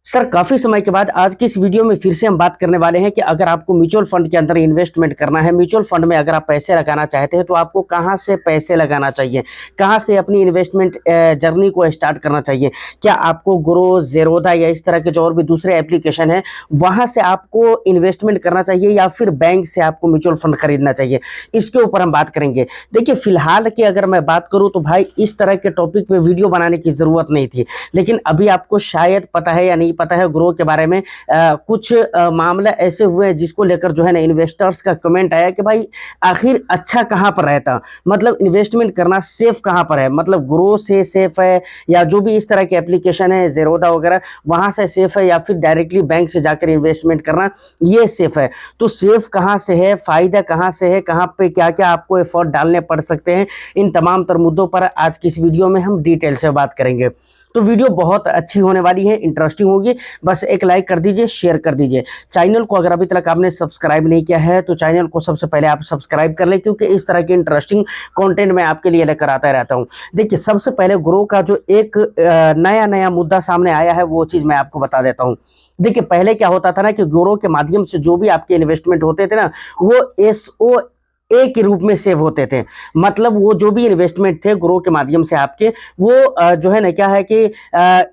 Sir काफ़ी समय के बाद आज की इस वीडियो में फिर से हम बात करने वाले हैं कि अगर आपको म्यूचुअल फंड के अंदर इन्वेस्टमेंट करना है, म्यूचुअल फंड में अगर आप पैसे लगाना चाहते हैं तो आपको कहां से पैसे लगाना चाहिए, कहां से अपनी इन्वेस्टमेंट जर्नी को स्टार्ट करना चाहिए। क्या आपको ग्रो, ज़ेरोधा या इस तरह के जो और भी दूसरे एप्लीकेशन हैं वहां से आपको इन्वेस्टमेंट करना चाहिए या फिर बैंक से आपको म्यूचुअल फंड खरीदना चाहिए, इसके ऊपर हम बात करेंगे। देखिए फिलहाल की अगर मैं बात करूँ तो भाई इस तरह के टॉपिक पे वीडियो बनाने की ज़रूरत नहीं थी, लेकिन अभी आपको शायद पता है या नहीं पता है ग्रो के बारे में कुछ मामला ऐसे हुए हैं जिसको लेकर जो है ना इन्वेस्टर्स का कमेंट आया कि भाई आखिर अच्छा कहां पर रहता, मतलब इन्वेस्टमेंट करना सेफ कहां पर है, मतलब ग्रो से सेफ है या जो भी इस तरह के एप्लीकेशन है ज़ेरोधा वगैरह वहां से सेफ है या फिर डायरेक्टली बैंक से जाकर इन्वेस्टमेंट करना ये सेफ है। तो सेफ कहां से है, फायदा कहां से है, कहां पे क्या क्या आपको एफर्ट डालने पड़ सकते हैं, इन तमाम तर मुद्दों पर आज की इस वीडियो में हम डिटेल से बात करेंगे। तो वीडियो बहुत अच्छी होने वाली है, इंटरेस्टिंग होगी। बस एक लाइक कर दीजिए, शेयर कर दीजिए। चैनल को अगर अभी तक आपने सब्सक्राइब नहीं किया है तो चैनल को सबसे पहले आप सब्सक्राइब कर लें, क्योंकि इस तरह के इंटरेस्टिंग कंटेंट मैं आपके लिए लेकर आता रहता हूं। देखिए सबसे पहले ग्रो का जो एक नया नया मुद्दा सामने आया है वो चीज़ मैं आपको बता देता हूँ। देखिए पहले क्या होता था ना कि ग्रो के माध्यम से जो भी आपके इन्वेस्टमेंट होते थे ना वो SOA के रूप में सेव होते थे, मतलब वो जो भी इन्वेस्टमेंट थे ग्रो के माध्यम से आपके वो जो है ना क्या है कि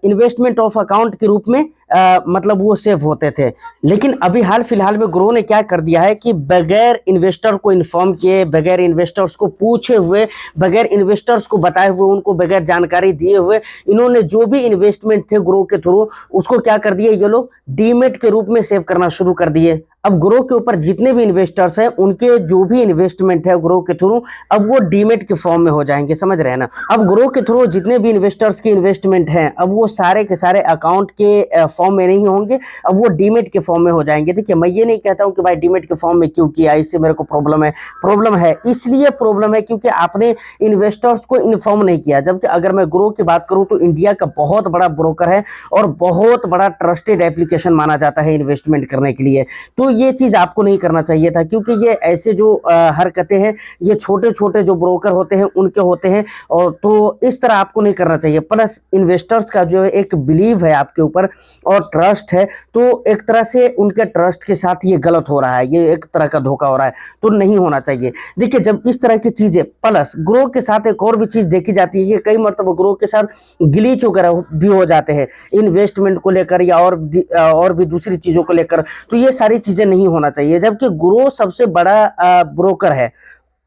इन्वेस्टमेंट ऑफ अकाउंट के रूप में मतलब वो सेव होते थे। लेकिन अभी हाल फिलहाल में ग्रो ने क्या कर दिया है कि बगैर इन्वेस्टर को इन्फॉर्म किए, बगैर इन्वेस्टर्स को पूछे हुए, बगैर इन्वेस्टर्स को बताए हुए, उनको बगैर जानकारी दिए हुए इन्होंने जो भी इन्वेस्टमेंट थे ग्रो के थ्रू उसको क्या कर दिए ये लोग डीमेट के रूप में सेव करना शुरू कर दिए। अब ग्रो के ऊपर जितने भी इन्वेस्टर्स हैं उनके जो भी इन्वेस्टमेंट है ग्रो के थ्रू अब वो डीमेट के फॉर्म में हो जाएंगे, समझ रहे हैं ना। अब ग्रो के थ्रू जितने भी इन्वेस्टर्स की इन्वेस्टमेंट हैं अब वो सारे के सारे अकाउंट के फॉर्म में नहीं होंगे, अब वो डीमेट के फॉर्म में हो जाएंगे। देखिए मैं ये नहीं कहता हूं कि भाई डीमेट के फॉर्म में क्यों किया, इससे मेरे को प्रॉब्लम है इसलिए प्रॉब्लम है क्योंकि आपने इन्वेस्टर्स को इन्फॉर्म नहीं किया। जबकि अगर मैं ग्रो की बात करूं तो इंडिया का बहुत बड़ा ब्रोकर है और बहुत बड़ा ट्रस्टेड एप्लीकेशन माना जाता है इन्वेस्टमेंट करने के लिए। तो ये चीज आपको नहीं करना चाहिए था, क्योंकि ये ऐसे जो हरकतें हैं ये छोटे छोटे जो ब्रोकर होते हैं उनके होते हैं, और तो इस तरह आपको नहीं करना चाहिए। प्लस इन्वेस्टर्स का जो एक बिलीव है आपके ऊपर और ट्रस्ट है, तो एक तरह से उनके ट्रस्ट के साथ ये गलत हो रहा है, ये एक तरह का धोखा हो रहा है, तो नहीं होना चाहिए। देखिए जब इस तरह की चीजें प्लस ग्रो के साथ एक और भी चीज देखी जाती है कि कई मरतबा ग्रो के साथ ग्लिच वगैरह भी हो जाते हैं इन्वेस्टमेंट को लेकर या और भी दूसरी चीजों को लेकर, तो ये सारी चीजें नहीं होना चाहिए। जबकि ग्रो सबसे बड़ा ब्रोकर है,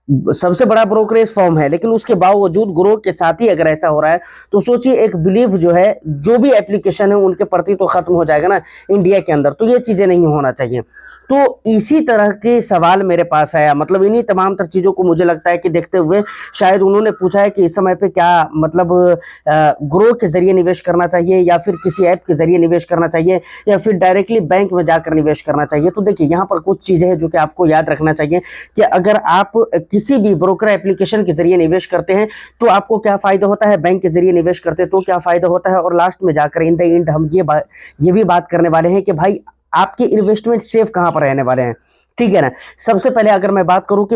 सबसे बड़ा ब्रोकरेज फॉर्म है, लेकिन उसके बावजूद ग्रो के साथ ही अगर ऐसा हो रहा है तो सोचिए एक बिलीव जो है जो भी एप्लीकेशन है उनके प्रति तो खत्म हो जाएगा ना इंडिया के अंदर। तो ये चीजें नहीं होना चाहिए। तो इसी तरह के सवाल मेरे पास आया, मतलब इन्हीं तमाम तर चीजों को मुझे लगता है कि देखते हुए शायद उन्होंने पूछा है कि इस समय पे क्या मतलब ग्रो के जरिए निवेश करना चाहिए या फिर किसी ऐप के जरिए निवेश करना चाहिए या फिर डायरेक्टली बैंक में जाकर निवेश करना चाहिए। तो देखिए यहाँ पर कुछ चीजें हैं जो कि आपको याद रखना चाहिए कि अगर आप किसी भी ब्रोकर एप्लीकेशन के जरिए निवेश करते हैं तो आपको क्या फायदा होता है, बैंक के जरिए निवेश करते हैं तो क्या फायदा होता है, और लास्ट में जाकर इन द एंड हम ये भी बात करने वाले हैं कि भाई आपके इन्वेस्टमेंट सेफ कहां पर रहने वाले हैं, ठीक है ना। सबसे पहले अगर मैं बात करूं कि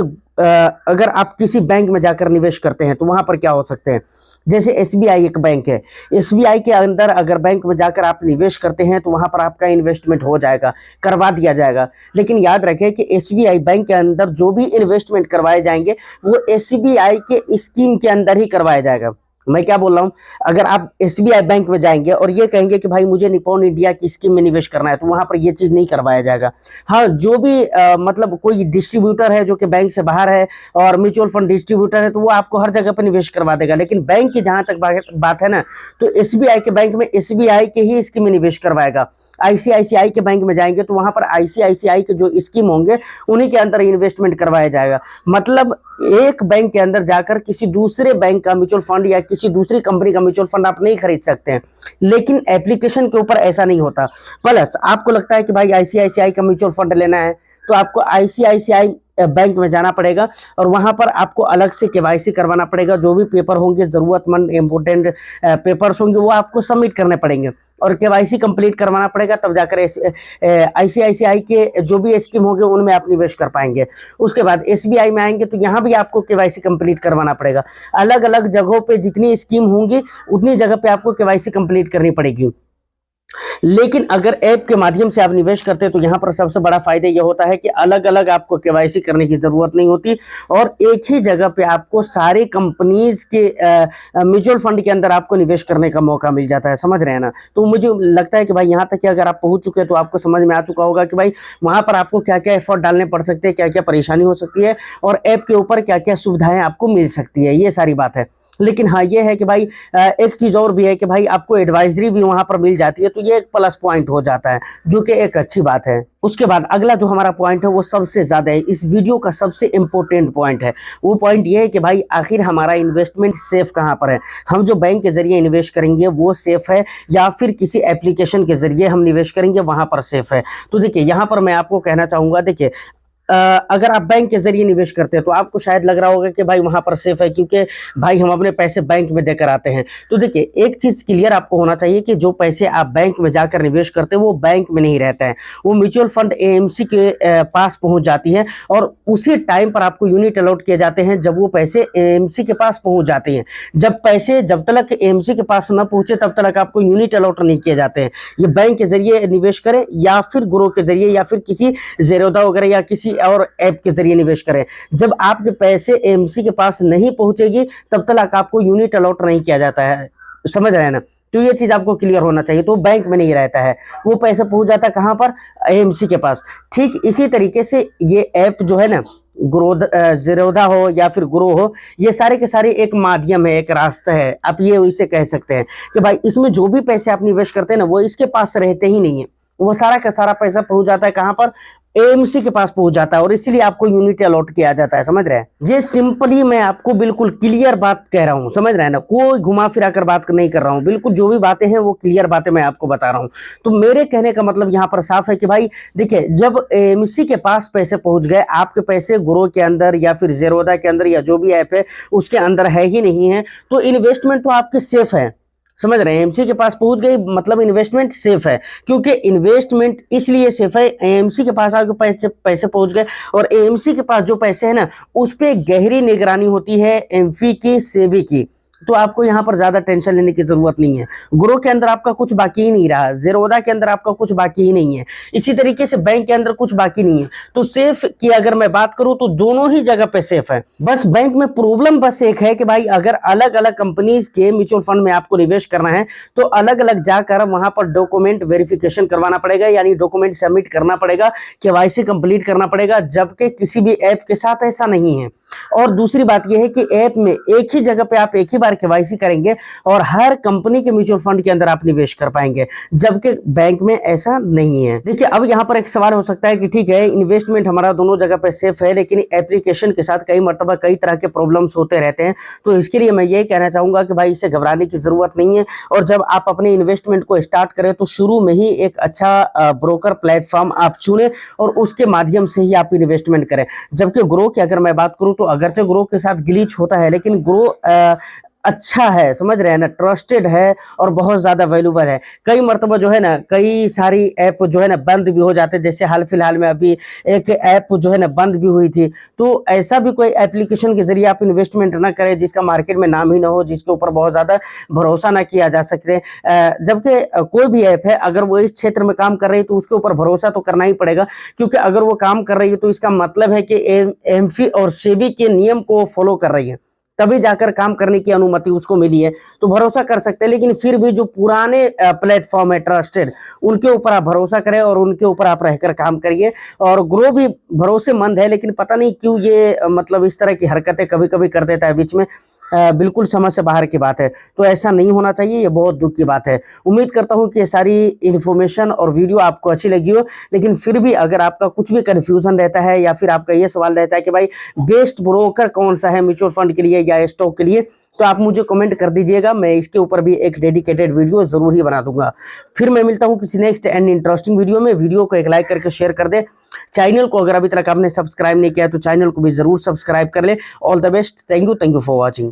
अगर आप किसी बैंक में जाकर निवेश करते हैं तो वहां पर क्या हो सकते हैं, जैसे SBI एक बैंक है, SBI के अंदर अगर बैंक में जाकर आप निवेश करते हैं तो वहां पर आपका इन्वेस्टमेंट हो जाएगा, करवा दिया जाएगा। लेकिन याद रखें कि SBI बैंक के अंदर जो भी इन्वेस्टमेंट करवाए जाएंगे वो SBI के स्कीम के अंदर ही करवाया जाएगा। मैं क्या बोल रहा हूं, अगर आप SBI बैंक में जाएंगे और ये कहेंगे कि भाई मुझे निपॉन इंडिया की स्कीम में निवेश करना है तो वहां पर ये चीज नहीं करवाया जाएगा। हाँ जो भी मतलब कोई डिस्ट्रीब्यूटर है जो कि बैंक से बाहर है और म्यूचुअल फंड डिस्ट्रीब्यूटर है तो वो आपको हर जगह पर निवेश करवा देगा, लेकिन बैंक की जहां तक बात है ना तो SBI के बैंक में SBI के ही स्कीम में निवेश करवाएगा। ICICI के बैंक में जाएंगे तो वहां पर ICICI के जो स्कीम होंगे उन्हीं के अंदर इन्वेस्टमेंट करवाया जाएगा। मतलब एक बैंक के अंदर जाकर किसी दूसरे बैंक का म्यूचुअल फंड या किसी दूसरी कंपनी का म्यूचुअल फंड आप नहीं खरीद सकते हैं, लेकिन एप्लीकेशन के ऊपर ऐसा नहीं होता। प्लस आपको लगता है कि भाई ICICI का म्यूचुअल फंड लेना है तो आपको ICICI बैंक में जाना पड़ेगा और वहां पर आपको अलग से KYC करवाना पड़ेगा। जो भी पेपर होंगे जरूरतमंद इंपोर्टेंट पेपर्स होंगे वो आपको सबमिट करने पड़ेंगे और KYC कंप्लीट करवाना पड़ेगा, तब जाकर ICICI के जो भी स्कीम होंगे उनमें आप निवेश कर पाएंगे। उसके बाद SBI में आएंगे तो यहाँ भी आपको KYC कंप्लीट करवाना पड़ेगा। अलग अलग जगहों पे जितनी स्कीम होंगी उतनी जगह पे आपको KYC कंप्लीट करनी पड़ेगी। लेकिन अगर ऐप के माध्यम से आप निवेश करते हैं तो यहाँ पर सबसे बड़ा फायदा ये होता है कि अलग अलग आपको केवाईसी करने की जरूरत नहीं होती और एक ही जगह पे आपको सारी कंपनीज के म्यूचुअल फंड के अंदर आपको निवेश करने का मौका मिल जाता है, समझ रहे हैं ना। तो मुझे लगता है कि भाई यहाँ तक कि अगर आप पहुंच चुके हैं तो आपको समझ में आ चुका होगा कि भाई वहां पर आपको क्या क्या एफर्ट डालने पड़ सकते हैं, क्या क्या परेशानी हो सकती है और ऐप के ऊपर क्या क्या सुविधाएं आपको मिल सकती है, ये सारी बात है। लेकिन हाँ ये है कि भाई एक चीज और भी है कि भाई आपको एडवाइजरी भी वहां पर मिल जाती है, तो ये एक प्लस पॉइंट हो जाता है, जो कि एक अच्छी बात है। उसके बाद अगला जो हमारा पॉइंट है वो सबसे ज्यादा है, इस वीडियो का सबसे इंपॉर्टेंट पॉइंट है। वो पॉइंट ये है कि भाई आखिर हमारा इन्वेस्टमेंट सेफ कहां पर है। हम जो बैंक के जरिए इन्वेस्ट करेंगे वो सेफ है या फिर किसी एप्लीकेशन के जरिए हम निवेश करेंगे वहां पर सेफ है। तो देखिए यहां पर मैं आपको कहना चाहूंगा, देखिए अगर आप बैंक के जरिए निवेश करते हैं तो आपको शायद लग रहा होगा कि भाई वहां पर सेफ है क्योंकि भाई हम अपने पैसे बैंक में देकर आते हैं। तो देखिए एक चीज क्लियर आपको होना चाहिए कि जो पैसे आप बैंक में जाकर निवेश करते हैं वो बैंक में नहीं रहता है, वो म्यूचुअल फंड एएमसी के पास पहुंच जाती है और उसी टाइम पर आपको यूनिट अलॉट किए जाते हैं जब वो पैसे एएमसी के पास पहुंच जाते हैं। जब तक एएमसी के पास न पहुंचे तब तक आपको यूनिट अलॉट नहीं किए जाते हैं। ये बैंक के जरिए निवेश करें या फिर ग्रो के जरिए या फिर किसी जेरोदा वगैरह या किसी और ऐप के जरिए निवेश करें, जब आपके पैसे एएमसी के पास नहीं पहुंचेगी तब तक आपको यूनिट अलॉट नहीं किया जाता है, समझ रहे हैं ना। तो ये चीज आपको क्लियर होना चाहिए। तो बैंक में नहीं रहता है, वो पैसा पहुंच जाता है कहां पर, एएमसी के पास। ठीक इसी तरीके से ये ऐप जो है ना, जीरोधा हो या फिर ग्रो हो, ये सारे के सारे एक माध्यम है, एक रास्ता है, आप ये इसे कह सकते हैं कि भाई इसमें जो भी पैसे आप निवेश करते हैं ना वो इसके पास रहते ही नहीं है, वो सारा का सारा पैसा पहुंच जाता है कहां पर, एएमसी के पास पहुंच जाता है और इसीलिए आपको यूनिट अलॉट किया जाता है, समझ रहे हैं। ये सिंपली मैं आपको बिल्कुल क्लियर बात कह रहा हूं, समझ रहे हैं ना, कोई घुमा फिरा कर बात नहीं कर रहा हूं, बिल्कुल जो भी बातें हैं वो क्लियर बातें मैं आपको बता रहा हूं। तो मेरे कहने का मतलब यहां पर साफ है कि भाई देखिए जब एएमसी के पास पैसे पहुंच गए, आपके पैसे ग्रो के अंदर या फिर जेरोदा के अंदर या जो भी ऐप है उसके अंदर है ही नहीं है, तो इन्वेस्टमेंट तो आपके सेफ है, समझ रहे हैं। एएमसी के पास पहुंच गई मतलब इन्वेस्टमेंट सेफ है, क्योंकि इन्वेस्टमेंट इसलिए सेफ है, एएमसी के पास आगे पैसे पहुंच गए और एएमसी के पास जो पैसे है ना उस पर गहरी निगरानी होती है एमफी की, सेबी की, तो आपको यहाँ पर ज्यादा टेंशन लेने की जरूरत नहीं है। ग्रो के अंदर आपका कुछ बाकी ही नहीं रहा, जेरोदा के अंदर आपका कुछ बाकी ही नहीं है, इसी तरीके से बैंक के अंदर कुछ बाकी नहीं है। तो सेफ की अगर मैं बात करूं तो दोनों ही जगह पे सेफ है। बस बैंक में प्रॉब्लम बस एक है कि भाई अगर अलग अलग कंपनीज के म्यूचुअल फंड में आपको निवेश करना है तो अलग अलग जाकर वहां पर डॉक्यूमेंट वेरिफिकेशन करवाना पड़ेगा, यानी डॉक्यूमेंट सबमिट करना पड़ेगा, केवाईसी कंप्लीट करना पड़ेगा, जबकि किसी भी ऐप के साथ ऐसा नहीं है। और दूसरी बात यह है कि ऐप में एक ही जगह पे आप एक ही केवाईसी करेंगे और हर कंपनी के म्यूचुअल फंड के अंदर आप निवेश कर पाएंगे, जबकि बैंक में ऐसा नहीं है। देखिए अब यहाँ पर एक सवाल हो सकता है कि ठीक है इन्वेस्टमेंट हमारा दोनों जगह पे सेफ है, लेकिन एप्लीकेशन के साथ कई मर्तबा कई तरह के प्रॉब्लम्स होते रहते हैं। तो इसके लिए मैं ये कहना चाहूंगा कि भाई इससे घबराने की जरूरत नहीं है, और जब आप अपने इन्वेस्टमेंट को स्टार्ट करें तो शुरू में ही एक अच्छा ब्रोकर प्लेटफॉर्म आप चुने और उसके माध्यम से ही आप इन्वेस्टमेंट करें। जबकि ग्रो की अगर मैं बात करूं तो अगरचे ग्रो के साथ ग्लिच होता है, लेकिन ग्रो अच्छा है, समझ रहे हैं ना, ट्रस्टेड है और बहुत ज्यादा वैल्यूबल है। कई मरतबा जो है ना कई सारी ऐप जो है ना बंद भी हो जाते हैं, जैसे हाल फिलहाल में अभी एक ऐप जो है ना बंद भी हुई थी। तो ऐसा भी कोई एप्लीकेशन के जरिए आप इन्वेस्टमेंट ना करें जिसका मार्केट में नाम ही ना हो, जिसके ऊपर बहुत ज्यादा भरोसा ना किया जा सके। जबकि कोई भी ऐप है अगर वो इस क्षेत्र में काम कर रही है तो उसके ऊपर भरोसा तो करना ही पड़ेगा, क्योंकि अगर वो काम कर रही है तो इसका मतलब है कि एमफी और सेबी के नियम को फॉलो कर रही है, तभी जाकर काम करने की अनुमति उसको मिली है, तो भरोसा कर सकते हैं। लेकिन फिर भी जो पुराने प्लेटफॉर्म है ट्रस्टेड, उनके ऊपर आप भरोसा करें और उनके ऊपर आप रहकर काम करिए। और ग्रो भी भरोसेमंद है, लेकिन पता नहीं क्यों ये मतलब इस तरह की हरकतें कभी कभी कर देता है बीच में, बिल्कुल समझ से बाहर की बात है। तो ऐसा नहीं होना चाहिए, ये बहुत दुख की बात है। उम्मीद करता हूं कि ये सारी इन्फॉर्मेशन और वीडियो आपको अच्छी लगी हो, लेकिन फिर भी अगर आपका कुछ भी कन्फ्यूजन रहता है या फिर आपका ये सवाल रहता है कि भाई बेस्ट ब्रोकर कौन सा है म्यूचुअल फंड के लिए या स्टॉक के लिए, तो आप मुझे कमेंट कर दीजिएगा, मैं इसके ऊपर भी एक डेडिकेटेड वीडियो जरूर ही बना दूंगा। फिर मैं मिलता हूं किसी नेक्स्ट एंड इंटरेस्टिंग वीडियो में। वीडियो को एक लाइक करके शेयर कर दे, चैनल को अगर अभी तक आपने सब्सक्राइब नहीं किया तो चैनल को भी जरूर सब्सक्राइब कर ले। All the best, thank you for watching.